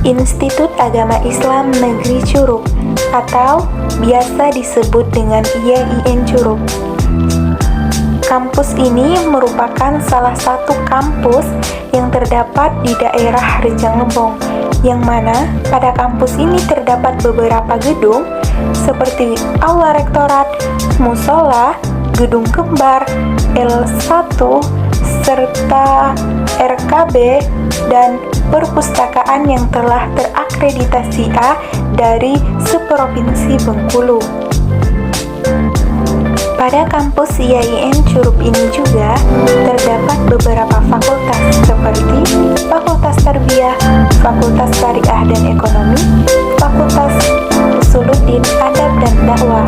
Institut Agama Islam Negeri Curug atau biasa disebut dengan IAIN Curug. Kampus ini merupakan salah satu kampus yang terdapat di daerah Rejang Lebong, yang mana pada kampus ini terdapat beberapa gedung seperti Aula Rektorat, Musola, Gedung Kembar, L1, serta RKB dan perpustakaan yang telah terakreditasi A dari seprovinsi Bengkulu. Pada kampus IAIN Curug ini juga terdapat beberapa fakultas seperti Fakultas Tarbiyah, Fakultas Syariah dan Ekonomi, Fakultas Usuluddin, Adab dan Dakwah.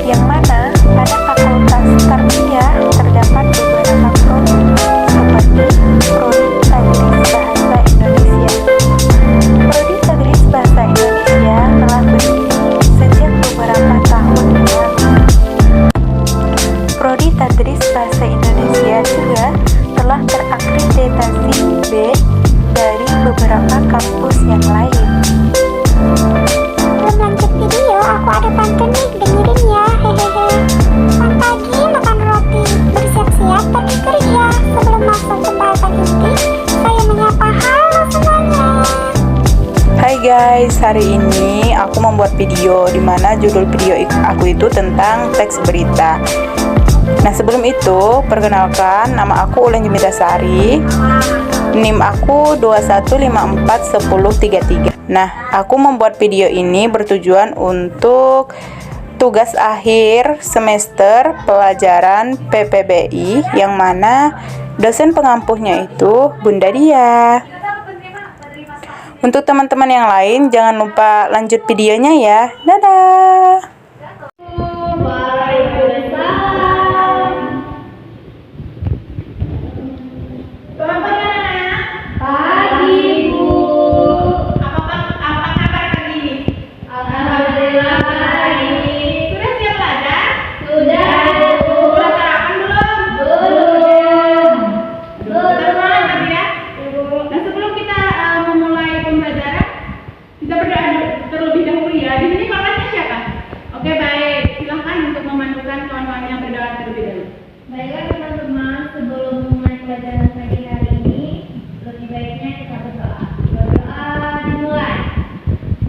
Yang mana pada Fakultas Tarbiyah terdapat beberapa prodi seperti Prodi Tadris Bahasa Indonesia. Prodi Tadris Bahasa Indonesia telah berdiri sejak beberapa tahun yang lalu. Prodi Tadris Bahasa Indonesia juga telah terakreditasi B dari beberapa kampus yang lain. Sebelum lanjut video, aku ada pantun nih, dengerin ya, hehehe. Selamat pagi, makan roti, bersiap-siap pergi kerja. Sebelum masuk ke bahasan inti, saya menyapa halo semuanya. Hai guys, hari ini aku membuat video di mana judul video aku itu tentang teks berita. Nah, sebelum itu, perkenalkan, nama aku Ulen Jumitasari. NIM aku 21541033. Nah, aku membuat video ini bertujuan untuk tugas akhir semester pelajaran PPBI, yang mana dosen pengampuhnya itu Bunda Dia. Untuk teman-teman yang lain, jangan lupa lanjut videonya ya. Dadah! Baiklah teman-teman, sebelum memulai pelajaran pagi hari ini, lebih baiknya kita berdoa. Berdoa dimulai.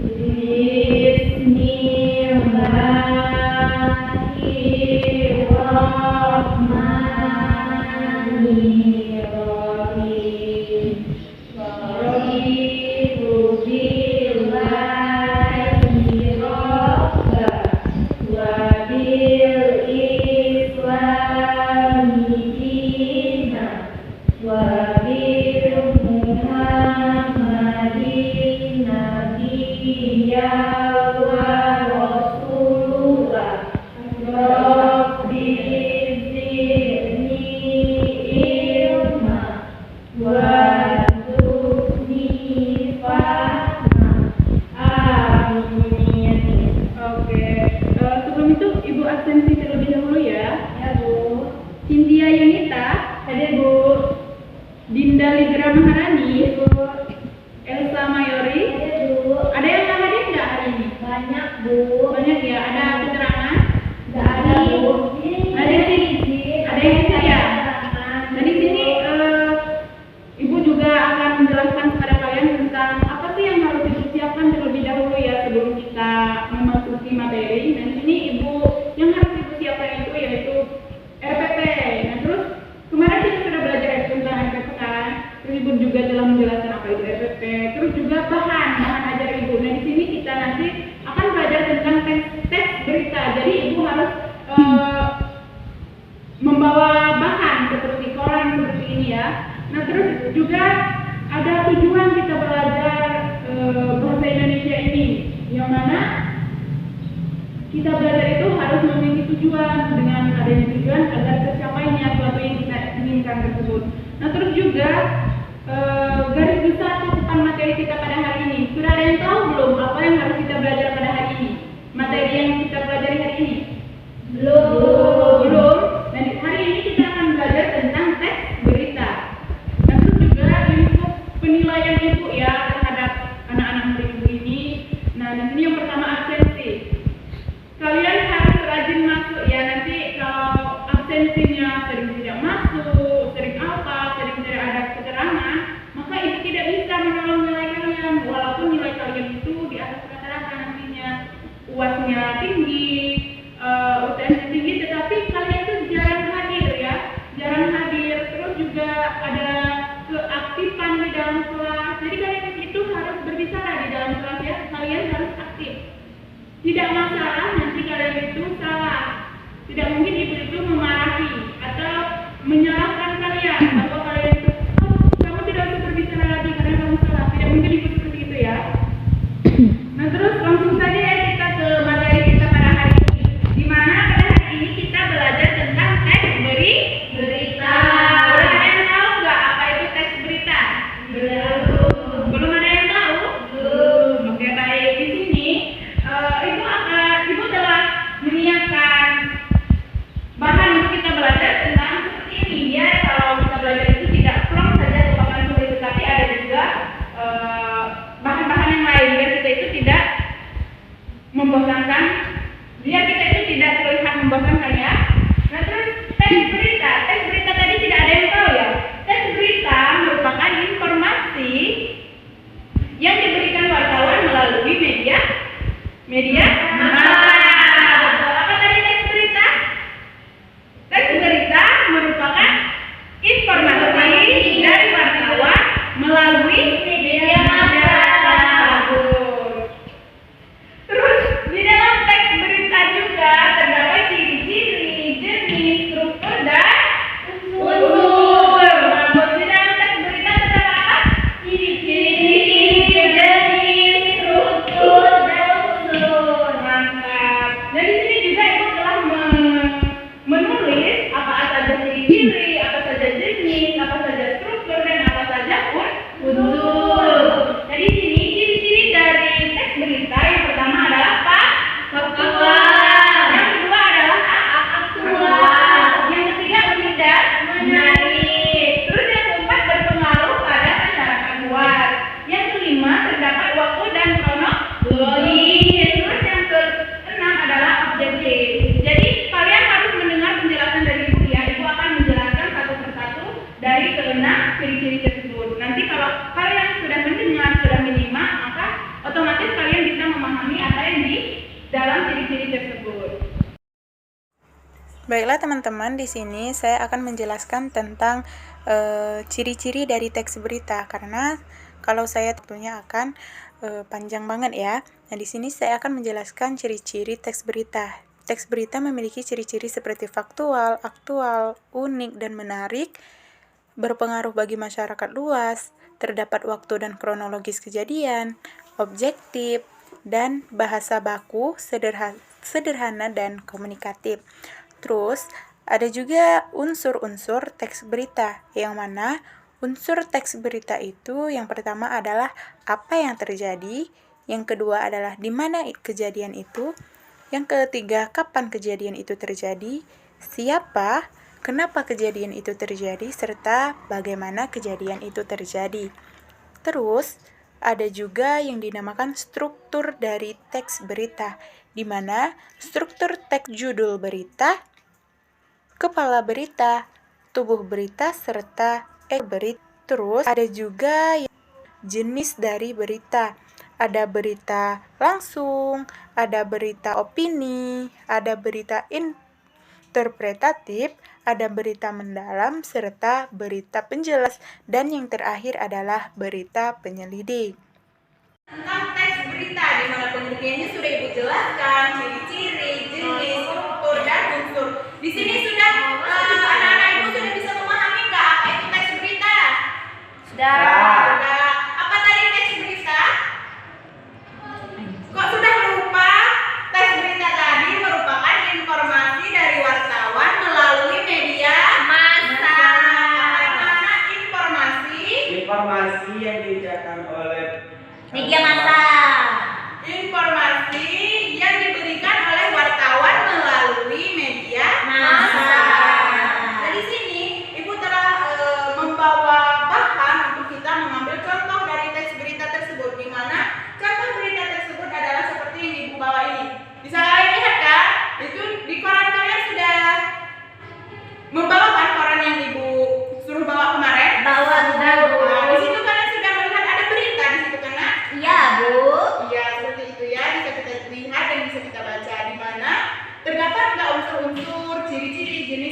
Bismillahirrahmanirrahim. Sebelum itu Ibu absensi terlebih dahulu ya. Ya Bu. Cynthia Yunita, hadir Bu. Dinda Lidra Maharani, Bu. Elsa Mayori. Hadir Bu. Ada yang nggak hadir nggak hari ini? Banyak Bu. Banyak ya. Ada keterangan? Nggak ada Bu. Ada yang sini? Ada yang sini ya? Nah, di sini Ibu juga akan menjelaskan kepada kalian tentang apa sih yang harus dipersiapkan terlebih dahulu ya sebelum kita memasuki materi. Nah, di sini Ibu yang harus dipersiapkan itu yaitu RPP. Nah, terus kemarin kita sudah belajar tentang RPP kan? Terus Ibu juga telah menjelaskan apa itu RPP. Terus juga bahan ajar Ibu. Nah, di sini kita nanti akan belajar tentang teks berita. Jadi Ibu harus membawa bahan seperti koran seperti ini ya. Nah, terus juga ada tujuan kita belajar bahasa Indonesia ini, yang mana kita belajar itu harus memiliki tujuan. Dengan adanya tujuan agar tercapainya suatu yang kita inginkan tersebut. Nah, terus juga garis besar cakupan materi kita pada hari ini. Sudah ada yang tahu belum apa yang harus kita belajar pada hari ini? Materi yang kita pelajari hari ini? Belum. Dan hari ini kita akan belajar tentang teks berita. Dan terus juga lingkup penilaian ibu ya terhadap anak-anak murid ibu ini. Nah, di sini yang pertama absensi. Kalian harus rajin masuk ya. Nanti kalau absensinya sering tidak masuk, sering tidak ada keterangan, maka itu tidak bisa menolong nilai kalian. Walaupun nilai kalian itu di atas rata-rata nantinya, UAS-nya tinggi, UTS-nya tinggi, tetapi kalian itu jarang hadir ya, terus juga ada keaktifan di dalam kelas. Jadi kalian itu harus berbicara di dalam kelas ya, kalian harus aktif. Tidak masalah nanti kalian itu salah, tidak mungkin ibu itu memarahi atau menyalahkan kalian bahwa kalian itu kamu tidak usah berbicara lagi karena kamu salah. Tidak mungkin ibu seperti itu ya. Nah terus langsung saja ya kita ke materi kita pada hari ini, di mana pada hari ini kita belajar tentang teks berita. Udah ada yang tahu nggak apa itu teks berita? Belum ada yang tahu? Oke baik, di sini ibu telah menyiapkan bahan untuk kita belajar tentang seperti ini ya. Kalau kita belajar itu tidak plong saja ke papan tulis, tetapi ada juga bahan-bahan yang lain biar kita itu tidak membosankan, biar kita itu tidak terlihat membosankan ya. Nah terus teks berita tadi tidak ada yang tahu ya. Teks berita merupakan informasi yang diberikan wartawan melalui media massa. Apa tadi teks berita? Teks berita merupakan informasi dari wartawan melalui media massa. Terus di dalam teks berita juga terdapat ciri-ciri, jenis, struktur dan unsur. Di dalam teks berita terdapat apa? Ciri-ciri, jenis, struktur dan unsur. Mantap. Dan di sini juga ibu telah menulis apa saja ciri-ciri, apa saja jenis, apa saja struktur dan apa saja unsur. Jadi di sini ciri-ciri dari teks berita yang pertama adalah apa? Faktual. Yang kedua adalah aktual. Yang ketiga unik dan menarik. Terus yang keempat berpengaruh pada masyarakat luas. Yang kelima terdapat waktu dan kronologi. Terus yang keenam adalah objektif. Jadi kalian harus mendengar penjelasan dari ibu ya. Ibu akan menjelaskan satu persatu dari keenam ciri-ciri tersebut. Nanti kalau kalian sudah mendengar, sudah menyimak, maka otomatis kalian bisa memahami apa yang di dalam ciri-ciri tersebut. Baiklah teman-teman, di sini saya akan menjelaskan tentang ciri-ciri dari teks berita, karena kalau saya tentunya akan panjang banget ya. Nah, di sini saya akan menjelaskan ciri-ciri teks berita. Teks berita memiliki ciri-ciri seperti faktual, aktual, unik dan menarik, berpengaruh bagi masyarakat luas, terdapat waktu dan kronologis kejadian, objektif, dan bahasa baku sederhana dan komunikatif. Terus, ada juga unsur-unsur teks berita, yang mana unsur teks berita itu yang pertama adalah apa yang terjadi, yang kedua adalah di mana kejadian itu, yang ketiga kapan kejadian itu terjadi, siapa, kenapa kejadian itu terjadi, serta bagaimana kejadian itu terjadi. Terus, ada juga yang dinamakan struktur dari teks berita, di mana struktur teks judul berita, kepala berita, tubuh berita, serta berita. Terus ada juga jenis dari berita. Ada berita langsung, ada berita opini, ada berita interpretatif, ada berita mendalam, serta berita penjelas, dan yang terakhir adalah berita penyelidik. Tentang teks berita, di mana pengertiannya sudah ibu jelaskan, ciri-ciri, jenis, struktur, dan unsur. Di sini sudah anak-anak ibu sudah bisa memahami nggak apa itu teks berita? Sudah. Apa tadi teks berita? Kok sudah lupa? Teks berita tadi merupakan informasi dari wartawan melalui media massa. Bagaimana informasi yang diucapkan oleh media massa. Informasi yang diberikan oleh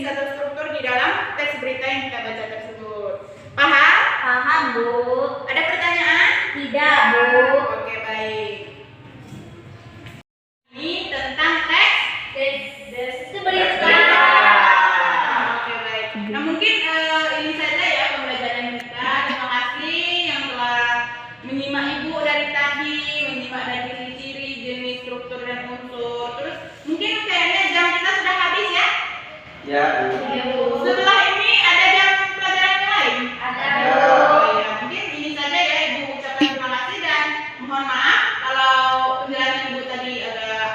jenis atau struktur di dalam teks berita yang kita baca tersebut. Paham? Paham, Bu. Ada pertanyaan? Tidak, Bu. Oke, baik. Ini tentang teks Berita. Oke, baik. Nah, mungkin ini saja ya pembelajaran kita. Terima kasih yang telah menyimak Ibu dari tadi, menyimak dari ciri-ciri, jenis, struktur, dan unsur. Terus mungkin kayaknya jam kita sudah habis ya? Ya, Bu. Iya, Bu. Setelah ini ada jam pelajaran lain? Ada, Oh, ya. Mungkin ini saja ya Ibu ucapkan terima kasih dan mohon maaf kalau penjelasan Ibu tadi agak